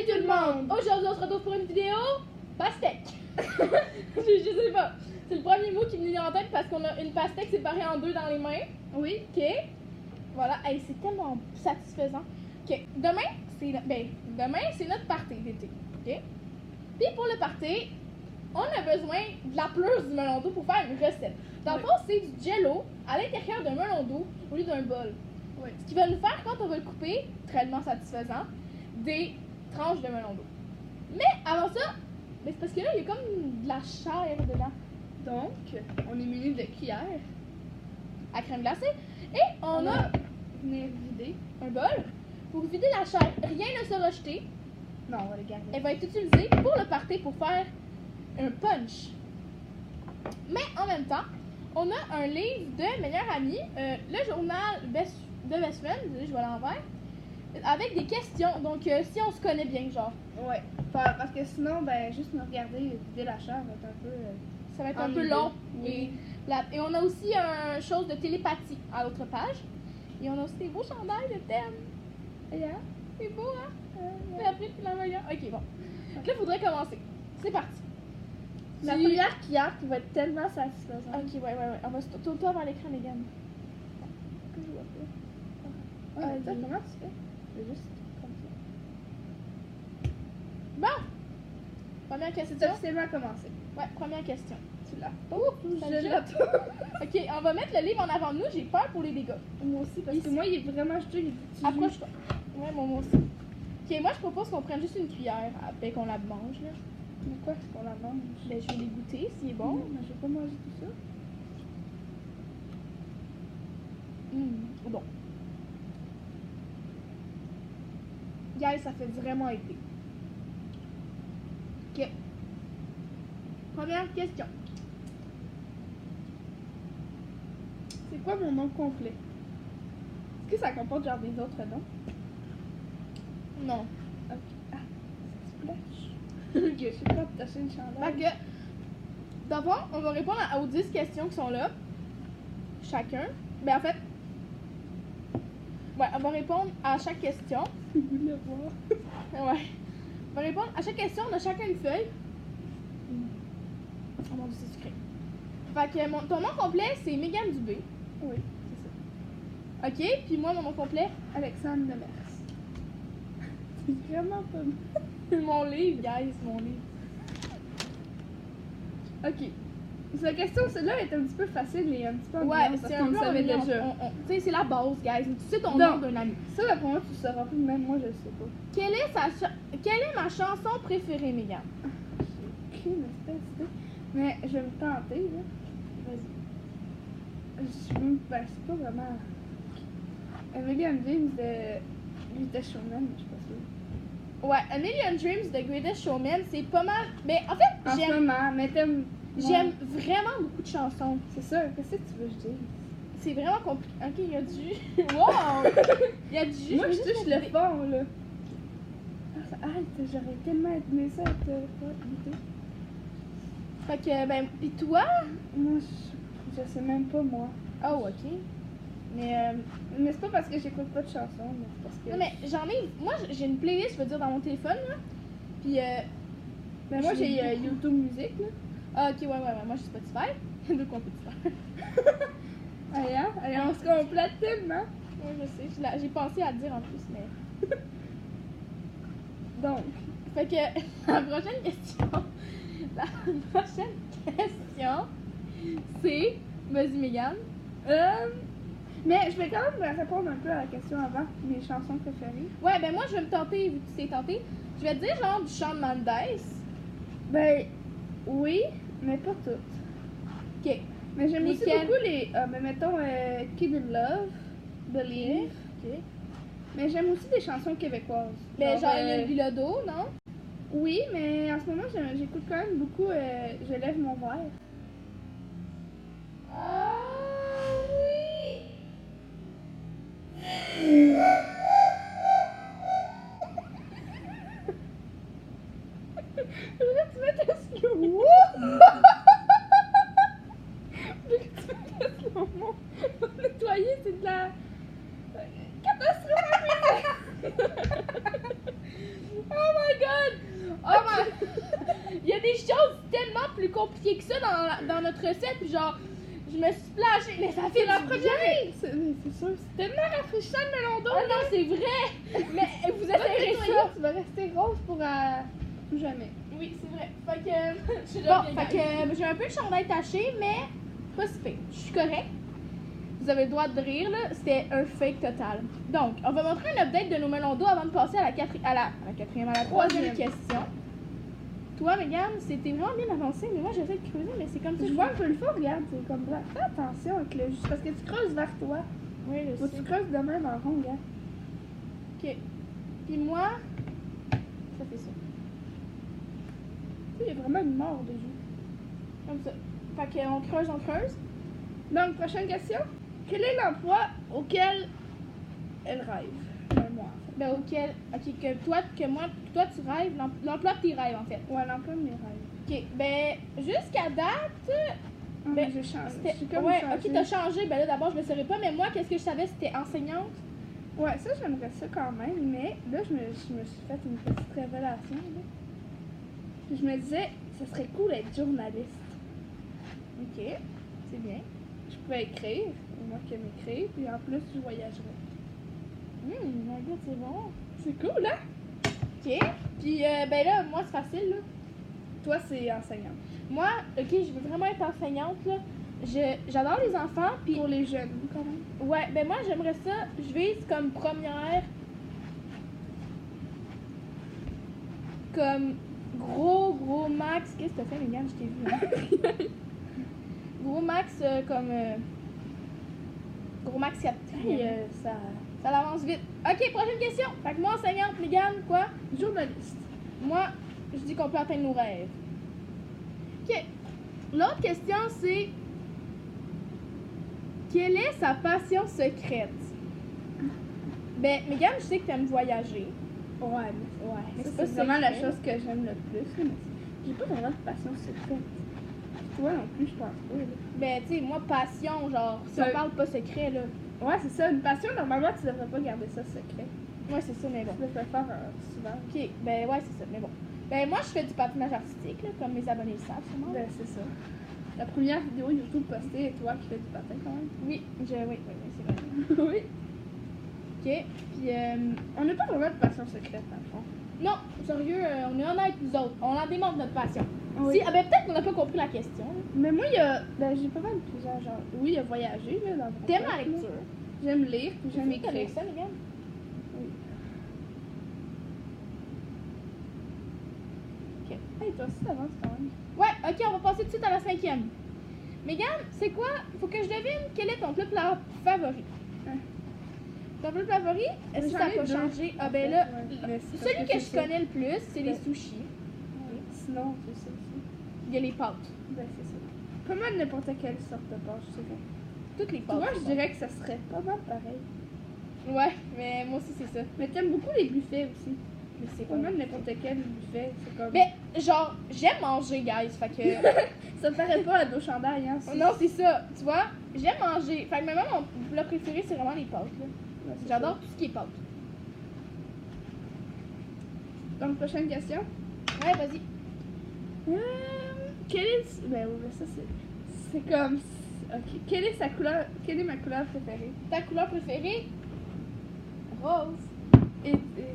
Salut tout le monde! Aujourd'hui, on se retrouve pour une vidéo pastèque. je sais pas. C'est le premier mot qui me vient en tête parce qu'on a une pastèque séparée en deux dans les mains. Oui. Ok. Voilà. Hey, c'est tellement satisfaisant. Ok. Demain, c'est notre party d'été. Ok. Puis pour le party, on a besoin de la pelouse du melon d'eau pour faire une recette. Dans le fond, c'est du jello à l'intérieur d'un melon d'eau au lieu d'un bol. Oui. Ce qui va nous faire, quand on va le couper, tellement satisfaisant, des tranches de melon d'eau. Mais avant ça, c'est parce que là, il y a comme de la chair dedans. Donc, on est muni de cuillère À crème glacée. Et on a venir vider. un bol pour vider la chair. Rien ne sera jeté. Non, on va le garder. Elle va être utilisée pour le party pour faire un punch. Mais en même temps, on a un livre de meilleur ami, le journal de Best Friend, je vais à l'envers, avec des questions. Donc, si on se connaît bien, genre, Ouais. Parce que sinon, ben, juste me regarder vider la chair va être un peu. ça va être un ennuyeux. peu long. Oui. Et on a aussi un chose de télépathie à l'autre page. Et on a aussi des beaux chandails de thème. Et hein? C'est beau, hein? C'est la petite la meilleure. Ok, bon. Donc là, il faudrait commencer. C'est parti. La première cuillère qui va être tellement satisfaisante. Ok, ouais. On va se tourner vers l'écran, Megan. Que je vois pas. Vas-y. Comment tu fais? Je vais juste comme ça. Bon! Première question. C'est officiellement commencé. Ouais, première question. Tu l'as. Oh, Je l'attends. Ok, on va mettre le livre en avant de nous. J'ai peur pour les dégâts. Moi aussi, parce que moi, il est vraiment jeté. Il est petit. Approche-toi. Ouais, moi aussi. Ok, moi, je propose qu'on prenne juste une cuillère après qu'on la mange, là. Mais quoi, est-ce qu'on la mange? Ben, je vais les goûter s'il est bon. Non, mais je vais pas manger tout ça. Bon. Guys, ça fait vraiment été. Ok. Première question. C'est quoi mon nom complet? Est-ce que ça comporte genre des autres noms? Non. Ok. Ah, ça splash. Ok, je sais pas attacher une Fait chandelle. que, d'abord, on va répondre aux 10 questions qui sont là. Chacun. Ben, en fait, ouais, on va répondre à chaque question. Je veux le voir. Ouais. On va répondre à chaque question. On a chacun une feuille. Oh mon dieu, c'est sucré. Fait que ton nom complet, c'est Megan Dubé. Oui, c'est ça. Ok, puis moi, mon nom complet, Alexandre Demers. C'est vraiment pas mal. c'est mon livre, guys, mon livre. Ok. Cette question, celle-là est un petit peu facile et un petit peu Ouais, ennuyante c'est parce un qu'on peu le savait ennuyant. déjà. Tu sais, c'est la base, guys. Tu sais ton Non. nom d'un ami. Ça, là, pour moi, tu sauras plus, même moi, je le sais pas. Quelle est ma chanson préférée, Megan? J'ai aucune espèce d'idée. Mais je vais me tenter, là. Vas-y. Ben, c'est pas vraiment. Million James de Greatest Showman, je suis pas sûre. Ouais, A Million Dreams de Greatest Showman, c'est pas mal. Mais en fait, En ce moment, mais t'aimes. j'aime vraiment beaucoup de chansons. C'est ça, qu'est-ce que tu veux que je dise? C'est vraiment compliqué. Ok, il y a du jus. Wow! Il y a du jus. Moi, je vais touche juste le goûter. fond, là. Ah, ça halte, j'aurais tellement aimé ça être goûter. Fait que, ben, pis toi? Moi, je sais même pas, moi. Oh, ok. Mais, Mais c'est pas parce que j'écoute pas de chansons, mais c'est parce que. non, mais j'en ai. Moi, j'ai une playlist, je veux dire, dans mon téléphone, là. Puis, Ben, moi, je l'ai j'ai beaucoup. YouTube Music, là. Ah, ok, ouais. Moi, j'ai Spotify. Deux compétiteurs. Allez, hein? Allez, on se complète tellement. Ouais, je sais. J'ai pensé à le dire en plus, mais. Donc, Fait que, la prochaine question. La prochaine question, c'est. Vas-y, Megan. mais je vais quand même répondre un peu à la question avant, mes chansons préférées. Ouais, ben, moi, je vais me tenter, vu que tu t'es tenté. Je vais te dire, genre, du chant de Mendes. Ben, oui, mais pas toutes. Ok. Mais j'aime aussi Lesquelles? beaucoup les. Ben, mettons, Kid in Love, Believe. Ok. Mais j'aime aussi des chansons québécoises. Ben, genre, euh, le Bilodeau, non? Oui, mais en ce moment, j'écoute quand même beaucoup Je lève mon verre. Ah, oui! Je voudrais que tu mettes un slow. Je voudrais que tu mettes un slow-mo. Pour nettoyer, c'est de la catastrophe. Oh my Oh man! Il y a des choses tellement plus compliquées que ça dans notre recette, puis genre, je me suis splashée, mais ça fait C'est la du première. bien. C'est sûr, c'est tellement rafraîchissant le melon d'eau. Oh non, c'est vrai! Mais vous essayerez ça. Tu vas rester rose pour plus jamais. Oui, c'est vrai. Fait que. Je suis Bon, fait que j'ai un peu le chandail taché, mais pas si pire. Je suis correcte. Vous avez le droit de rire, là. C'était un fake total. Donc, on va montrer un update de nos melons d'eau avant de passer à la troisième question. Toi, Mégane, c'était vraiment bien avancé, mais moi j'essaie de creuser, mais c'est comme ça. Je vois un peu le fond, regarde, c'est comme ça. Fais attention avec le jus, parce que tu creuses vers toi. Oui, je Faut que sais. tu creuses de même en rond, regarde. Ok. Puis moi, ça fait ça. Tu sais, il y a vraiment une mort de jus. Comme ça. Fait qu'on creuse, on creuse. Donc, prochaine question. Quel est l'emploi auquel elle rêve? Ben, moi, en fait. Ben, auquel. Ok, que toi tu rêves, l'emploi de tes rêves en fait. Ouais, l'emploi de mes rêves. Ok, ben, jusqu'à date. Ah, Ben, mais j'ai changé. C'était- J'ai comme ouais, changé. ok, t'as changé. Ben là, d'abord, je le saurais pas, mais moi, qu'est-ce que je savais, c'était enseignante. Ouais, ça, j'aimerais ça quand même, mais là, je me suis fait une petite révélation, là. Puis je me disais, ça serait cool d'être journaliste. Ok, c'est bien. Je pouvais écrire, moi qui aime écrire, puis en plus, je voyagerais. Regarde, c'est bon. C'est cool, hein? Ok, puis ben là, moi, c'est facile, là. Toi, c'est enseignant. Moi, ok, je veux vraiment être enseignante, là. J'adore les enfants, puis Pour les jeunes, quand même. ouais, ben moi, j'aimerais ça. Je vise comme première. Comme gros max. Qu'est-ce que t'as fait, Mégane? Je t'ai vu, hein? Gros max, gros max 4. Hey, Ça l'avance vite. Ok, prochaine question. Fait que moi, enseignante, Mégane, quoi? journaliste. Moi, je dis qu'on peut atteindre nos rêves. Ok. L'autre question, c'est. Quelle est sa passion secrète? Ben, Mégane, je sais que t'aimes voyager. Ouais, Mais ça, c'est pas c'est vraiment la secret. chose que j'aime le plus. Là, mais j'ai pas vraiment de passion secrète. Toi non plus, je pense pas. Là. Ben, tu sais, moi, passion, genre, si Ouais. on parle pas secret, là. Ouais, c'est ça. Une passion, normalement, tu devrais pas garder ça secret. Ouais, c'est ça, mais bon. Tu devrais faire souvent. Ok, ben, ouais, c'est ça, mais bon. Ben, moi, je fais du patinage artistique, là, comme mes abonnés le savent, sûrement. Ben, c'est ça. La première vidéo YouTube postée est toi qui fais du patin quand même. Oui, oui, c'est vrai. Oui. Ok, puis, On n'a pas vraiment de passion secrète, dans le fond. non, sérieux, on est honnêtes, nous autres. On en démontre notre passion. Oui. Si, ah ben, peut-être qu'on n'a pas compris la question. là. Mais moi, il y a. Ben, j'ai pas mal plusieurs genres. Oui, il y a voyager, là, dans mon T'aimes cas, la là. lecture. J'aime lire, puis j'aime T'aimes écrire. ça, Mégane? Oui. Ok. Hey, toi aussi, t'avances quand même. Ouais, ok, on va passer tout de suite à la 5e. Mégane, c'est quoi? Faut que je devine quel est ton plat favori. Hein? Ton plat favori, est-ce que J'en ça ai peut deux, changer? Ah en ben fait, là, ouais. Mais c'est celui parce que je c'est ça. connais le plus, c'est les Ben. sushis. Ouais. Sinon, c'est ça aussi. Il y a les pâtes. Ben, c'est ça. Pas mal n'importe quelle sorte de pâte, je dirais. Toutes les pâtes. Toi, je c'est bon. dirais que ça serait pas mal pareil. Ouais, mais moi aussi, c'est ça. Mais t'aimes beaucoup les buffets aussi. Mais c'est Pas mal n'importe quel buffet, c'est comme. Mais, genre, j'aime manger, guys. Fait que. Ça me paraît pas à dos chandail, hein. non, c'est ça. Tu vois, j'aime manger. Fait que même mon plat préféré, c'est vraiment les pâtes. Là. Ouais, c'est J'adore tout ce qui est pâtes. ça. Donc, prochaine question. Ouais, vas-y. Quelle est. Ben oui, mais ça, c'est comme. Ok. Quelle est sa couleur. Quelle est ma couleur préférée? Ta couleur préférée? Rose. Et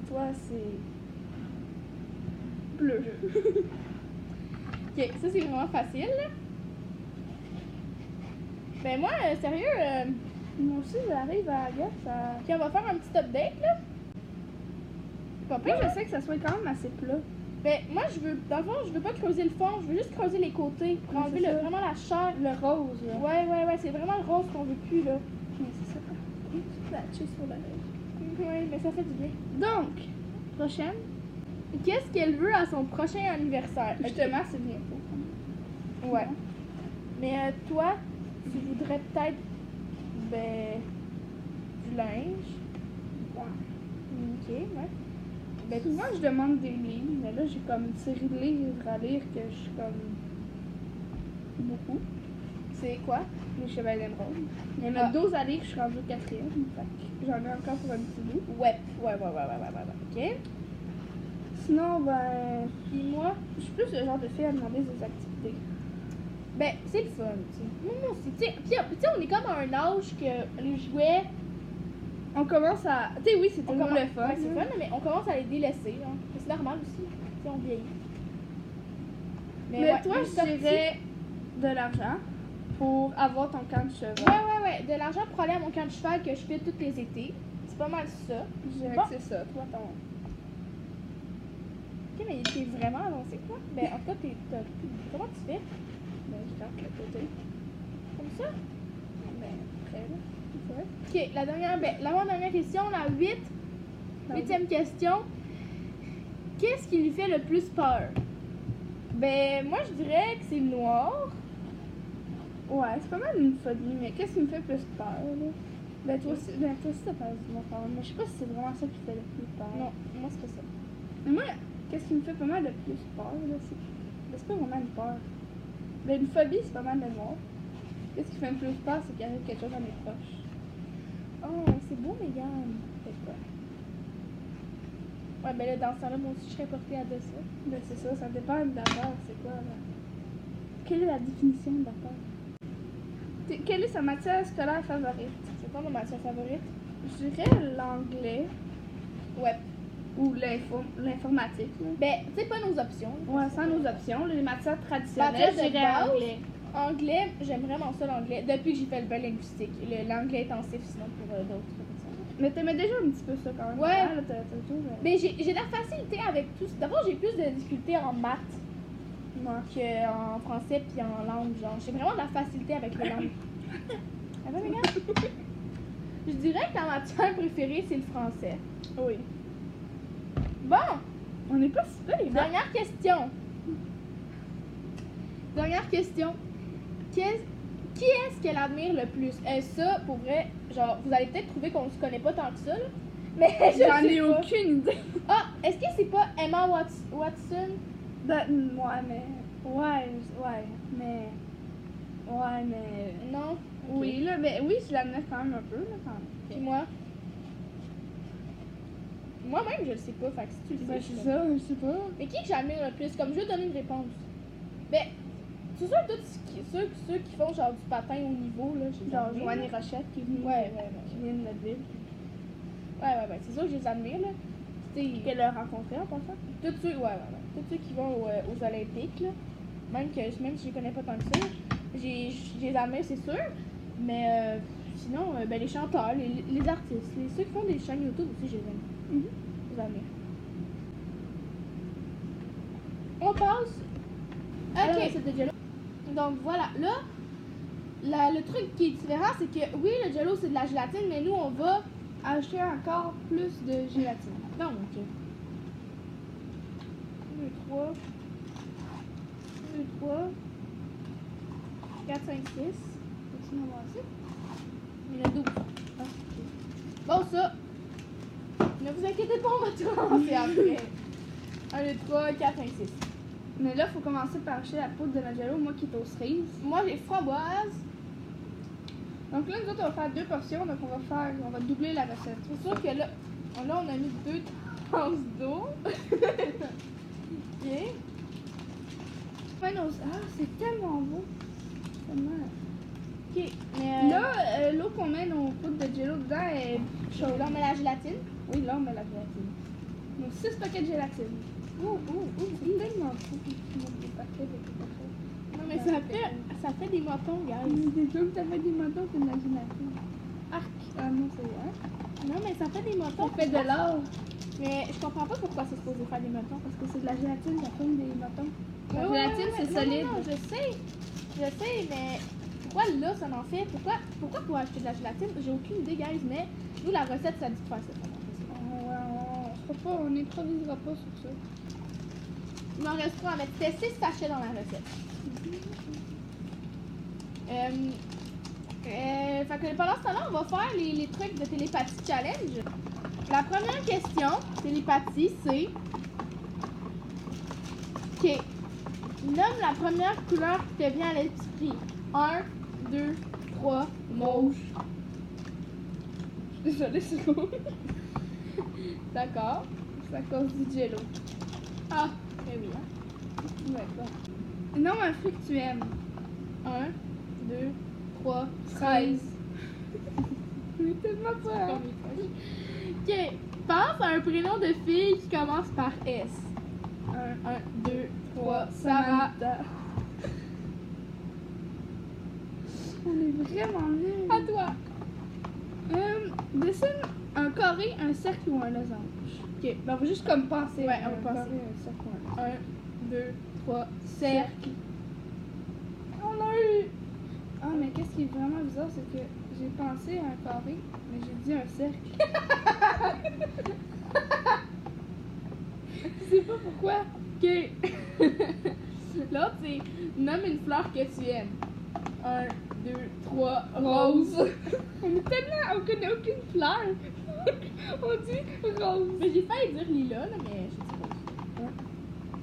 toi, c'est. Bleu. Ok, ça c'est vraiment facile. Là. Ben moi, sérieux, Moi aussi, j'arrive à Agathe. Ça... ok, on va faire un petit update là. Pas Moi, pire. je sais que ça soit quand même assez plat. Ben moi, je veux, dans le fond, je veux pas creuser le fond, je veux juste creuser les côtés pour Ouais, enlever c'est ça. vraiment la chair. Le rose, là. Ouais, c'est vraiment le rose qu'on veut plus là. Mais c'est ça. Patché sur l'oreille. Ouais, mais ça fait du bien. Donc, prochaine. Qu'est-ce qu'elle veut à son prochain anniversaire? Ok. Justement, c'est bientôt. Ouais. Mais toi, tu voudrais peut-être, ben, du linge. Ouais. Ok, ouais. Ben, Souvent, je demande des livres, mais là, j'ai comme une série de livres à lire que je suis comme. Beaucoup. c'est quoi? Les Chevaliers d'Émeraude. Il y en Ah. a 12 à lire, je suis rendue au 4e. Fait que j'en ai encore pour un petit bout. Ouais. Ok. sinon, ben, Puis moi, je suis plus le genre de fille à demander des activités. ben, c'est le fun, tu sais. Moi aussi, tu sais. Puis, tu sais, on est comme à un âge que les jouets, On commence à. Tu sais, oui, c'est on toujours commence, le fun. ouais, c'est là. fun, mais on commence à les délaisser, hein. C'est normal aussi, tu sais, on vieillit. Mais ouais, toi, les je sorties- dirais de l'argent pour avoir ton camp de cheval. Ouais, de l'argent pour aller à mon camp de cheval que je fais tous les étés. C'est pas mal ça. Je dirais Bon. que c'est ça, toi, ton. Ok, mais t'es vraiment avancé, toi? Ben, en tout cas, comment tu fais? Ben, je garde le côté. Comme ça? Ben, après, là. C'est vrai. Ok, l'avant-dernière question, la 8. La 8e question. Qu'est-ce qui lui fait le plus peur? Ben, moi, je dirais que c'est le noir. Ouais, c'est pas mal une phobie, mais qu'est-ce qui me fait plus peur, là? Ben, toi aussi t'as peur du noir, mais je sais pas si c'est vraiment ça qui fait le plus peur. Non, moi, c'est pas ça. Mais moi, qu'est-ce qui me fait pas mal le plus peur, là, c'est pas vraiment une peur. Ben, une phobie, c'est pas mal le noir. Qu'est-ce qui fait le plus peur, c'est qu'il arrive quelque chose à mes proches. Oh, c'est beau, Mégane. C'est quoi? Ouais, ben là, dans ce temps-là, moi aussi, je serais portée à de ça. Ben, c'est ça dépend de la peur, c'est quoi, là? Quelle est la définition de la peur? Quelle est sa matière scolaire favorite? C'est quoi ma matière favorite? Je dirais l'anglais Ouais. ou l'informatique, là. Ben, tu sais, pas nos options. Ouais, sans nos options, les matières traditionnelles, Matière je de dirais base. anglais. Anglais, j'aime vraiment ça l'anglais. Depuis que j'ai fait le bain linguistique. L'anglais intensif, sinon pour d'autres personnes. Mais t'aimais déjà un petit peu ça quand même. Ouais. Là, t'as tout. Mais j'ai de la facilité avec tout. D'abord, j'ai plus de difficultés en maths Moi. qu'en français puis en langue. Genre, j'ai vraiment de la facilité avec les langues. Ah ben, regarde. Je dirais que ma matière préférée, c'est le français. Oui. Bon, On n'est pas si pire, hein? dernière question. Dernière question. Qui est-ce qu'elle admire le plus? Ça, pour vrai, genre, vous allez peut-être trouver qu'on se connaît pas tant que ça, là. Mais je J'en sais ai pas. aucune idée. Ah, est-ce que c'est pas Emma Watson? Ouais, mais. Ouais, mais. Ouais, mais. Non? Ok. Oui, là, mais oui, je l'admire quand même un peu, là, quand Puis même. moi? Moi-même, je le sais pas, fait que si tu le Ben, sais, c'est je sais. ça, je sais pas. Mais qui que j'admire le plus? Comme je veux donner une réponse. Ben, c'est sûr, ceux qui font genre du patin au niveau, là, je les Genre, admire, Joanie là. Rochette qui est venue, Ouais, qui vient de notre ville. ouais, c'est sûr que je les admire, là. Tu sais, Qu'elle a rencontré en passant. tous ceux, tous ceux qui vont aux Olympiques, là, même si je les connais pas tant que ça, je les admire, c'est sûr. Mais sinon, ben, les chanteurs, les artistes, ceux qui font des chaînes YouTube aussi, je les aime. Mhm. Je les admire. On passe à la Ok. recette de Jello. Donc voilà, là, le truc qui est différent, c'est que oui, le Jello c'est de la gélatine, mais nous on va Ajouter encore plus de gélatine. donc 1, 2, 3, 4, 5, 6. Peux-tu m'en voir ça? Il y en a 12. Ah, ok. Bon, ça, ne vous inquiétez pas, on va tout ramasser après. 1, 2, 3, 4, 5, 6. Mais là, faut commencer par acheter la poudre de Nagelo, moi qui est aux cerises. Moi, j'ai framboise. Donc là, nous autres, on va faire 2 portions, donc on va doubler la recette. C'est sûr que là, on a mis 2 tasses d'eau. Ok. Ouais, ah, c'est tellement beau. Tellement. Ok, mais Là, l'eau qu'on met nos poudres de Jello dedans est chaude. là, on met la gélatine. Oui, là, on met la gélatine. Donc 6 paquets de gélatine. C'est tellement beau. Des paquets, des paquets. Non, mais ça fait des motons, guys. C'est sûr que ça fait des motos, c'est de la gélatine. Arc. Ah non, c'est vrai. Non, mais ça fait des motons. Ça fait de l'or. Mais je comprends pas pourquoi c'est supposé faire des motons. Parce que c'est de la gélatine, ça forme des motos. La Ouais, gélatine, c'est non, solide. Non, je sais, mais pourquoi là ça en fait? Pourquoi pour acheter de la gélatine? J'ai aucune idée, guys, mais nous la recette ça dit de faire ça. On n'improvisera pas sur ça. Il en restera à mettre 6 sachets dans la recette. Fait que pendant ce temps-là, on va faire les trucs de télépathie challenge. La première question, télépathie, c'est... Ok. Nomme la première couleur qui te vient à l'esprit. 1, 2, 3, mauve. Désolée, c'est gros. D'accord. C'est à cause du jello. Ah, eh oui, hein. Ouais, bon. Nomme un fruit que tu aimes. 1, 2, 3, 13. Mais tellement pas. Ok, pense à un prénom de fille qui commence par S. 1, 2, 3, Sarah. Samantha. On est vraiment nuls. À toi. Dessine un carré, un cercle ou un losange. Ok, ben on va juste comme penser. Ouais, on un va penser. carré, un cercle ou un losange. 1, 2, 3, cercle. On a eu. Ah, mais qu'est-ce qui est vraiment bizarre, c'est que j'ai pensé à un carré, mais j'ai dit un cercle. Je sais pas pourquoi. Ok. L'autre, c'est nomme une fleur que tu aimes. 1, 2, 3, rose. On connaît aucune fleur. On dit rose. Mais j'ai failli dire lilas, là, mais je sais pas.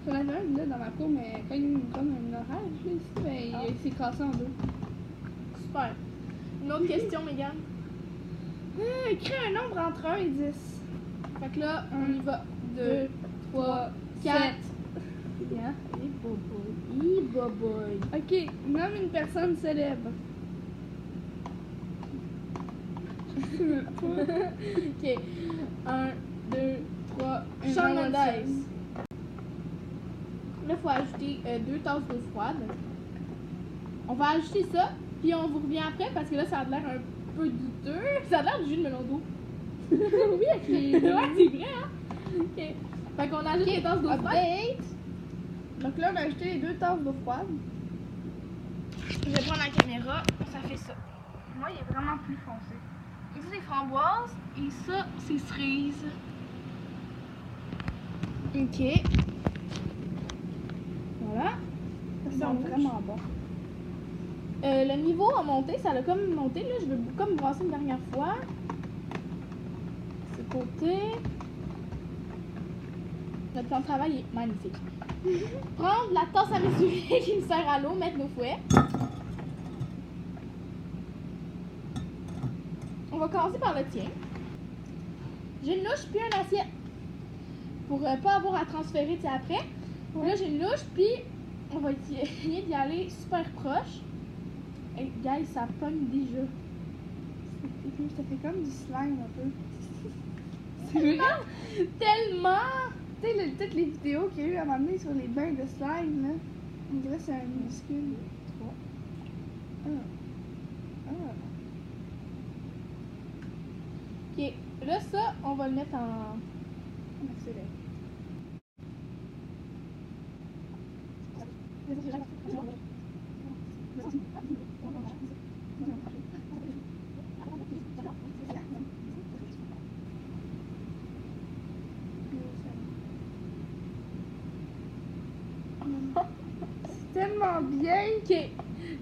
J'en avais un là dans ma cour, mais quand il y a comme un orage là, ici, ben, il s'est cassé en deux. Super. Une autre question, Mégane. Écris un nombre entre 1 et 10. Fait que là, on y va. 2, 3, 4. 4. Bien. Et boboy. Ok, nomme une personne célèbre. Ok. 1, 2, 3. Shawn Shawn Mendes. Mendes. Là, il faut ajouter 2 tasses d'eau froide. On va ajouter ça, puis on vous revient après parce que là, ça a l'air un peu douteux. Ça a l'air du jus de melon d'eau. Oui, avec les. Ouais, c'est vrai, hein? Ok. Fait qu'on ajoute les tasses d'eau froide. Update. Donc là, on a ajouté les 2 tasses d'eau froide. Je vais prendre la caméra, ça fait ça. Moi, il est vraiment plus foncé. Et ça, c'est framboise, et ça, c'est cerise. Ok. Voilà. Ça sent Donc, vraiment bon. le niveau a monté, ça a comme monté. Là, je vais comme brasser une dernière fois. Ce côté. Notre plan de travail est magnifique. Prendre la tasse à mesurer qui nous sert à l'eau, mettre nos fouets. On va commencer par le tien. J'ai une louche puis une assiette. Pour pas avoir à transférer après. Ouais. Là, j'ai une louche puis on va essayer d'y aller super proche. Et guys, ça pogne déjà. Ça fait comme du slime un peu. C'est vrai? Tellement! Tu sais, toutes les vidéos qu'il y a eu à un moment donné sur les bains de slime, là, on dirait que c'est un minuscule. Ok, là, ça, on va le mettre en. On accélère. C'est tellement bien. Ok,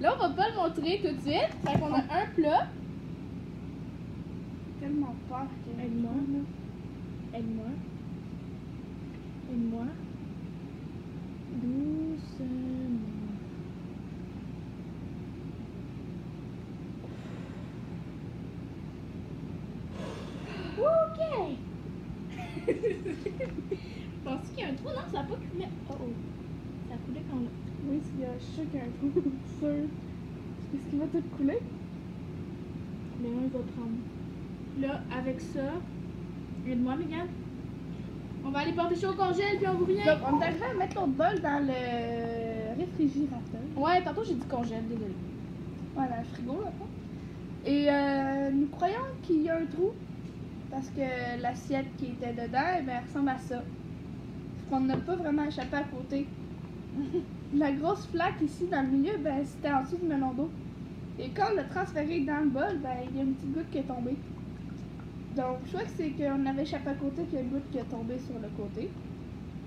là, on va pas le montrer tout de suite. Fait qu'on a un plat. Tellement peur que. Aide-moi. Aide-moi. Aide-moi. Doucement. Ok! Penses-tu qu'il y a un trou? Non, ça n'a pas coulé. Oh oh. Ça a coulé quand même. Oui, je suis sûre qu'il y a un trou. Sûr. Est-ce qu'il va tout couler? Mais on va prendre. Là, avec ça, aide-moi, Mégane. On va aller porter chaud au congèle, puis on vous revient. Donc, on est arrivé à mettre notre bol dans le réfrigérateur. Ouais, tantôt j'ai dit congèle, désolé. Voilà, un frigo, là. Et nous croyons qu'il y a un trou parce que l'assiette qui était dedans, eh ben, elle ressemble à ça. On n'a pas vraiment échappé à côté. La grosse flaque ici dans le milieu, ben, c'était en dessous du melon d'eau. Et quand on l'a transféré dans le bol, ben, il y a une petite goutte qui est tombée. Donc, je crois que c'est qu'on avait échappé à côté, qu'il y a une goutte qui est tombée sur le côté.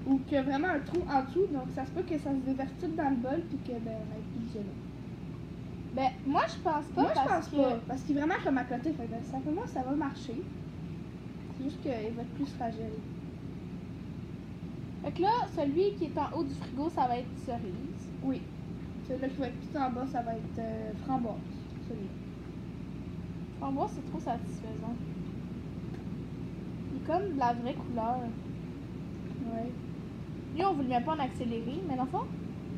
Ou qu'il y a vraiment un trou en dessous, donc ça se peut que ça se déverse tout dans le bol, puis que, ben, on ait plus de gelo. Ben, moi, je pense pas. Moi, je parce pense pas, parce qu'il est vraiment comme à côté, fait que simplement, ça va marcher. C'est juste qu'il va être plus fragile. Fait que là, celui qui est en haut du frigo, ça va être cerise. Oui. Celui-là qui va être tout en bas, ça va être framboise. Celui-là. Framboise, c'est trop satisfaisant. Il est comme de la vraie couleur. Ouais. Lui, on vous le met pas en accéléré, mais dans le fond,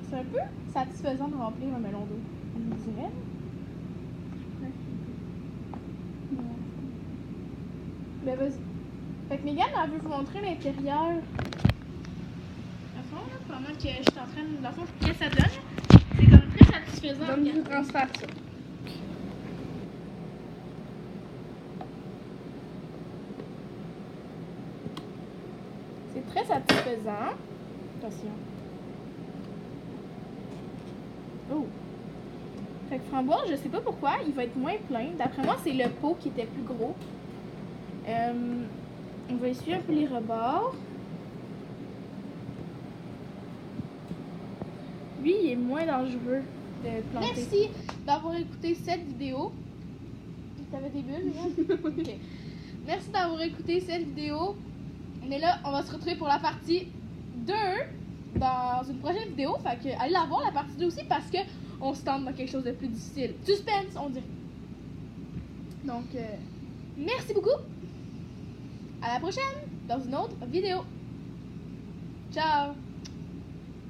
c'est un peu satisfaisant de remplir un melon d'eau. On me dirait. Ben vas-y. Fait que Megan, elle veut vous montrer l'intérieur. Dans le fond, là, pendant que je suis en train de. Dans le fond, qu'est-ce que ça donne? C'est comme très satisfaisant. Donc, je transfère ça. C'est très satisfaisant. Attention. Oh. Fait que framboise, je sais pas pourquoi, il va être moins plein. D'après moi, c'est le pot qui était plus gros. On va essuyer un peu les rebords. Lui, il est moins dangereux de planter. Merci d'avoir écouté cette vidéo. T'avais tes bulles, Megan? Ok. Merci d'avoir écouté cette vidéo. On est là, on va se retrouver pour la partie 2 dans une prochaine vidéo. Fait que allez la voir, la partie 2 aussi, parce que on se tente dans quelque chose de plus difficile. Suspense, on dirait. Donc, merci beaucoup. À la prochaine dans une autre vidéo. Ciao!